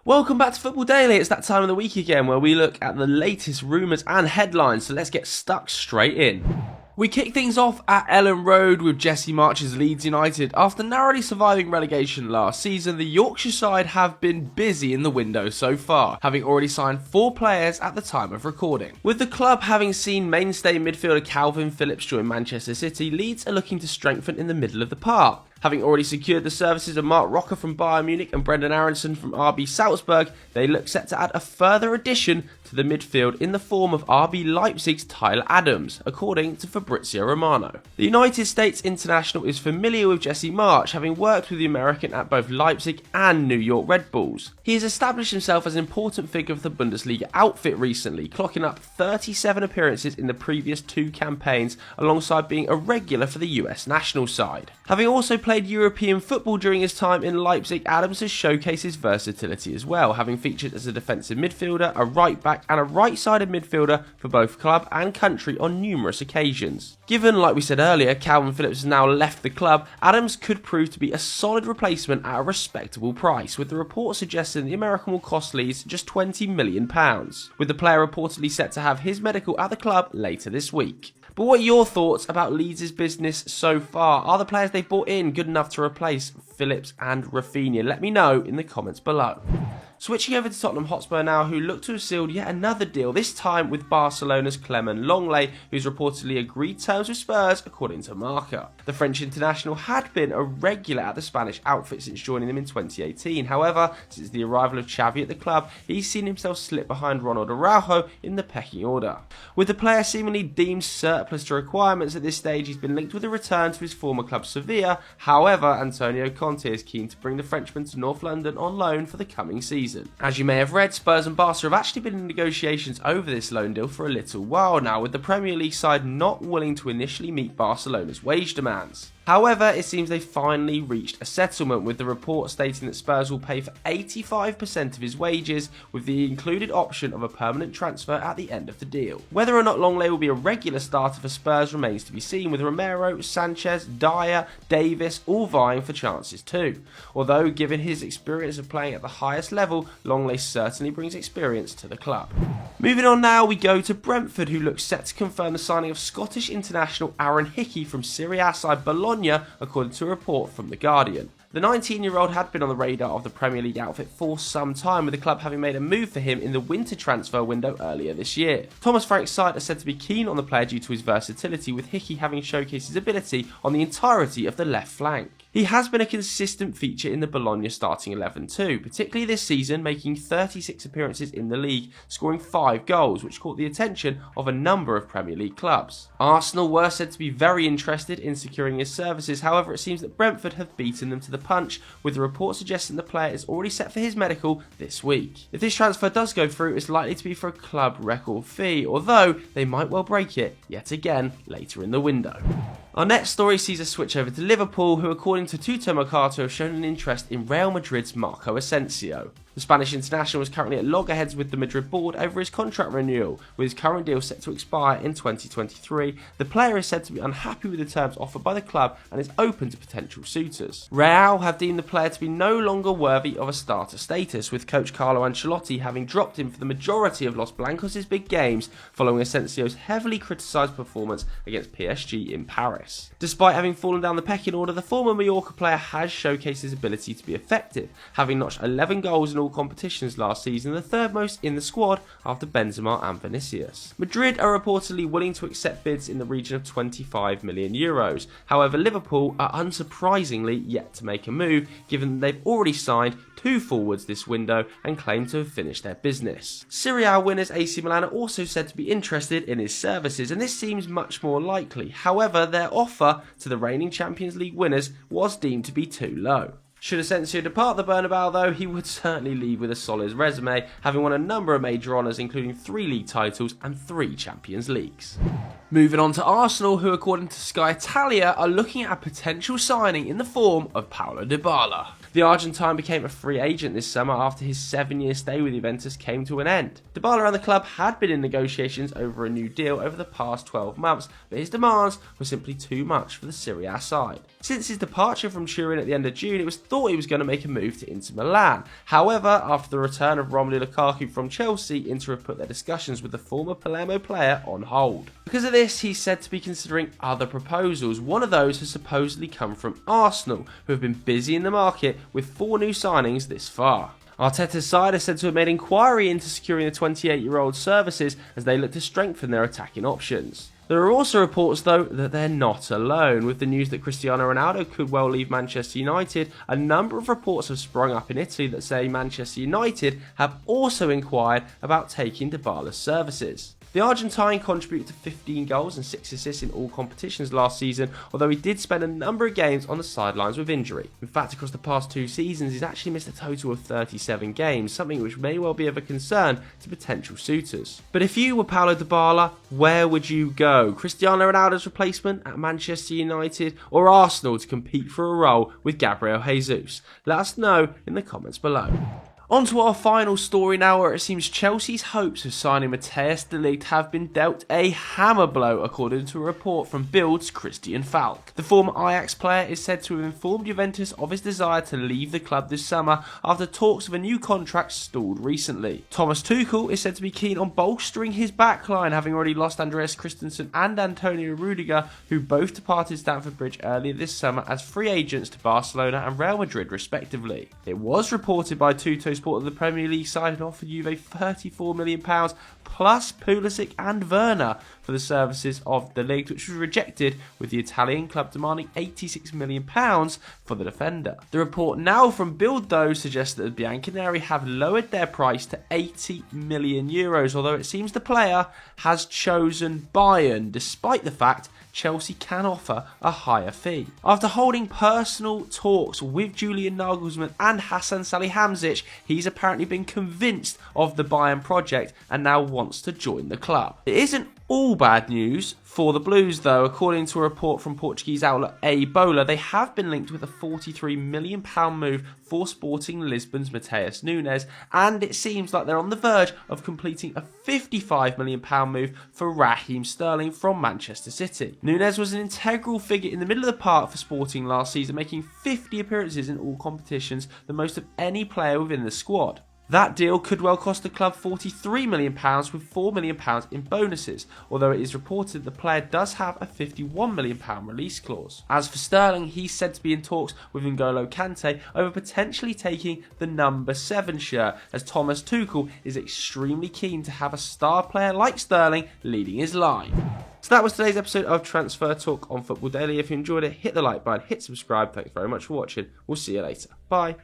Welcome back to Football Daily. It's that time of the week again where we look at the latest rumours and headlines, so let's get stuck straight in. We kick things off at Ellen Road with Jesse March's Leeds United. After narrowly surviving relegation last season, the Yorkshire side have been busy in the window so far, having already signed 4 players at the time of recording. With the club having seen mainstay midfielder Calvin Phillips join Manchester City, Leeds are looking to strengthen in the middle of the park. Having already secured the services of Mark Rocker from Bayern Munich and Brendan Aronson from RB Salzburg, they look set to add a further addition to the midfield in the form of RB Leipzig's Tyler Adams, according to Fabrizio Romano. The United States international is familiar with Jesse March, having worked with the American at both Leipzig and New York Red Bulls. He has established himself as an important figure of the Bundesliga outfit recently, clocking up 37 appearances in the previous 2 campaigns, alongside being a regular for the US national side. Having also played European football during his time in Leipzig, Adams has showcased his versatility as well, having featured as a defensive midfielder, a right back and a right-sided midfielder for both club and country on numerous occasions. Given, like we said earlier, Calvin Phillips has now left the club, Adams could prove to be a solid replacement at a respectable price, with the report suggesting the American will cost Leeds just £20 million, with the player reportedly set to have his medical at the club later this week. But what are your thoughts about Leeds' business so far? Are the players they bought in good enough to replace Phillips and Raheem? Let me know in the comments below. Switching over to Tottenham Hotspur now, who look to have sealed yet another deal, this time with Barcelona's Clement Lenglet, who's reportedly agreed terms with Spurs, according to Marca. The French international had been a regular at the Spanish outfit since joining them in 2018. However, since the arrival of Xavi at the club, he's seen himself slip behind Ronald Araujo in the pecking order. With the player seemingly deemed surplus to requirements at this stage, he's been linked with a return to his former club Sevilla. However, Antonio Conte is keen to bring the Frenchman to North London on loan for the coming season. As you may have read, Spurs and Barca have actually been in negotiations over this loan deal for a little while now, with the Premier League side not willing to initially meet Barcelona's wage demands. However, it seems they finally reached a settlement, with the report stating that Spurs will pay for 85% of his wages, with the included option of a permanent transfer at the end of the deal. Whether or not Lenglet will be a regular starter for Spurs remains to be seen, with Romero, Sanchez, Dyer, Davis all vying for chances too. Although, given his experience of playing at the highest level, Lenglet certainly brings experience to the club. Moving on now, we go to Brentford, who look set to confirm the signing of Scottish international Aaron Hickey from Serie A side Bologna, according to a report from The Guardian. The 19-year-old had been on the radar of the Premier League outfit for some time, with the club having made a move for him in the winter transfer window earlier this year. Thomas Frank's side are said to be keen on the player due to his versatility, with Hickey having showcased his ability on the entirety of the left flank. He has been a consistent feature in the Bologna starting 11 too, particularly this season, making 36 appearances in the league, scoring 5 goals, which caught the attention of a number of Premier League clubs. Arsenal were said to be very interested in securing his services, however it seems that Brentford have beaten them to the punch, with the report suggesting the player is already set for his medical this week. If this transfer does go through, it's likely to be for a club record fee, although they might well break it yet again later in the window. Our next story sees us switch over to Liverpool, who according to Tutto Mercato have shown an interest in Real Madrid's Marco Asensio. The Spanish international is currently at loggerheads with the Madrid board over his contract renewal, with his current deal set to expire in 2023. The player is said to be unhappy with the terms offered by the club and is open to potential suitors. Real have deemed the player to be no longer worthy of a starter status, with coach Carlo Ancelotti having dropped him for the majority of Los Blancos' big games following Asensio's heavily criticised performance against PSG in Paris. Despite having fallen down the pecking order, the former Mallorca player has showcased his ability to be effective, having notched 11 goals in all competitions last season, the third most in the squad after Benzema and Vinicius. Madrid are reportedly willing to accept bids in the region of 25 million euros. However, Liverpool are unsurprisingly yet to make a move, given that they've already signed 2 forwards this window and claim to have finished their business. Serie A winners AC Milan are also said to be interested in his services, and this seems much more likely. However, their offer to the reigning Champions League winners was deemed to be too low. Should Asensio depart the Bernabeu though, he would certainly leave with a solid resume, having won a number of major honours including 3 league titles and 3 Champions Leagues. Moving on to Arsenal, who according to Sky Italia are looking at a potential signing in the form of Paulo Dybala. The Argentine became a free agent this summer after his 7-year stay with Juventus came to an end. Dybala and the club had been in negotiations over a new deal over the past 12 months, but his demands were simply too much for the Serie A side. Since his departure from Turin at the end of June, it was thought he was going to make a move to Inter Milan. However, after the return of Romelu Lukaku from Chelsea, Inter have put their discussions with the former Palermo player on hold. Because of this, he's said to be considering other proposals. One of those has supposedly come from Arsenal, who have been busy in the market with 4 new signings this far. Arteta's side is said to have made inquiry into securing the 28-year-old's services as they look to strengthen their attacking options. There are also reports, though, that they're not alone. With the news that Cristiano Ronaldo could well leave Manchester United, a number of reports have sprung up in Italy that say Manchester United have also inquired about taking Dybala's services. The Argentine contributed to 15 goals and 6 assists in all competitions last season, although he did spend a number of games on the sidelines with injury. In fact, across the past 2 seasons, he's actually missed a total of 37 games, something which may well be of a concern to potential suitors. But if you were Paulo Dybala, where would you go? Cristiano Ronaldo's replacement at Manchester United, or Arsenal to compete for a role with Gabriel Jesus? Let us know in the comments below. On to our final story now, where it seems Chelsea's hopes of signing Matthijs de Ligt have been dealt a hammer blow, according to a report from Bild's Christian Falk. The former Ajax player is said to have informed Juventus of his desire to leave the club this summer after talks of a new contract stalled recently. Thomas Tuchel is said to be keen on bolstering his backline, having already lost Andreas Christensen and Antonio Rudiger, who both departed Stamford Bridge earlier this summer as free agents to Barcelona and Real Madrid respectively. It was reported by Tutto Sport that the Premier League side had offered Juve £34 million plus Pulisic and Werner for the services of the league, which was rejected, with the Italian club demanding £86 million for the defender. The report now from Bild, though, suggests that the Bianconeri have lowered their price to €80 million, although it seems the player has chosen Bayern, despite the fact Chelsea can offer a higher fee. After holding personal talks with Julian Nagelsmann and Hasan Salihamidzic, he's apparently been convinced of the Bayern project and now wants to join the club. It isn't all bad news for the Blues, though. According to a report from Portuguese outlet A Bola, they have been linked with a £43 million move for Sporting Lisbon's Matheus Nunes, and it seems like they're on the verge of completing a £55 million move for Raheem Sterling from Manchester City. Nunes was an integral figure in the middle of the park for Sporting last season, making 50 appearances in all competitions, the most of any player within the squad. That deal could well cost the club £43 million with £4 million in bonuses, although it is reported the player does have a £51 million release clause. As for Sterling, he's said to be in talks with N'Golo Kante over potentially taking the number 7 shirt, as Thomas Tuchel is extremely keen to have a star player like Sterling leading his line. So that was today's episode of Transfer Talk on Football Daily. If you enjoyed it, hit the like button, hit subscribe. Thanks very much for watching. We'll see you later. Bye.